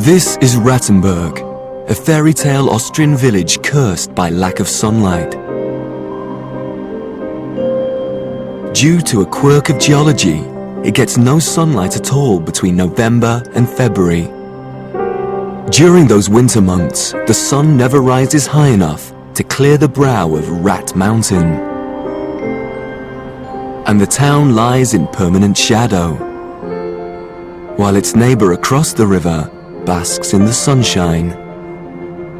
This is Rattenberg, a fairy tale Austrian village cursed by lack of sunlight. Due to a quirk of geology, it gets no sunlight at all between November and February. During those winter months, the sun never rises high enough to clear the brow of Rat Mountain. And the town lies in permanent shadow, while its neighbor across the river basks in the sunshine.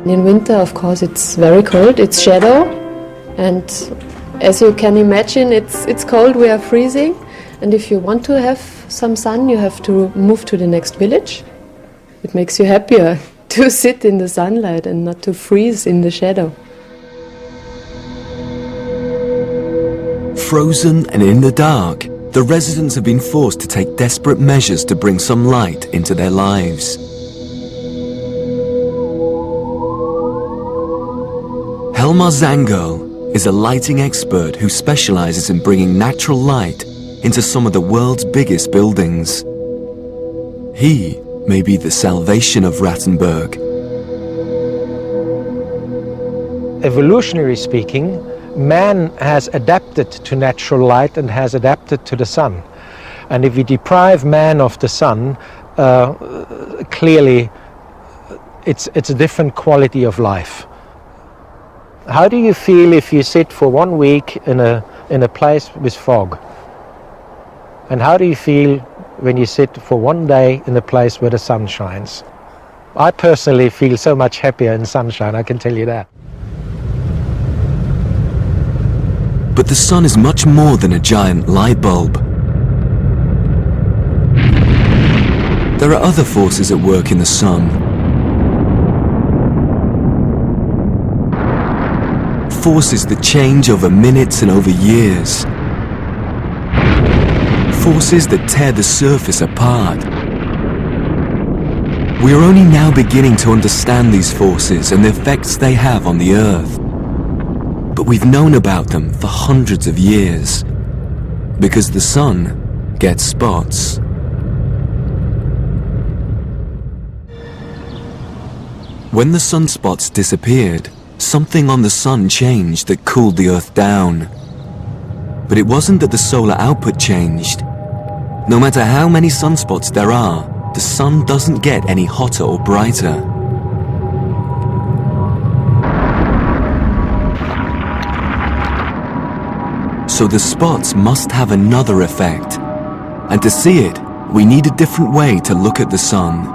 In winter, of course, it's very cold, it's shadow, and as you can imagine, it's cold, we are freezing, and if you want to have some sun, you have to move to the next village. It makes you happier to sit in the sunlight and not to freeze in the shadow. Frozen and in the dark, the residents have been forced to take desperate measures to bring some light into their lives. Helmar Zangel is a lighting expert who specializes in bringing natural light into some of the world's biggest buildings. He may be the salvation of Rattenberg. Evolutionary speaking, man has adapted to natural light and has adapted to the sun. And if we deprive man of the sun, clearly it's a different quality of life. How do you feel if you sit for 1 week in a place with fog? And how do you feel when you sit for 1 day in a place where the sun shines? I personally feel so much happier in sunshine, I can tell you that. But the sun is much more than a giant light bulb. There are other forces at work in the sun. Forces that change over minutes and over years. Forces that tear the surface apart. We are only now beginning to understand these forces and the effects they have on the Earth. But we've known about them for hundreds of years, because the sun gets spots. When the sunspots disappeared, something on the sun changed that cooled the Earth down. But it wasn't that the solar output changed. No matter how many sunspots there are, the sun doesn't get any hotter or brighter. So the spots must have another effect. And to see it, we need a different way to look at the sun.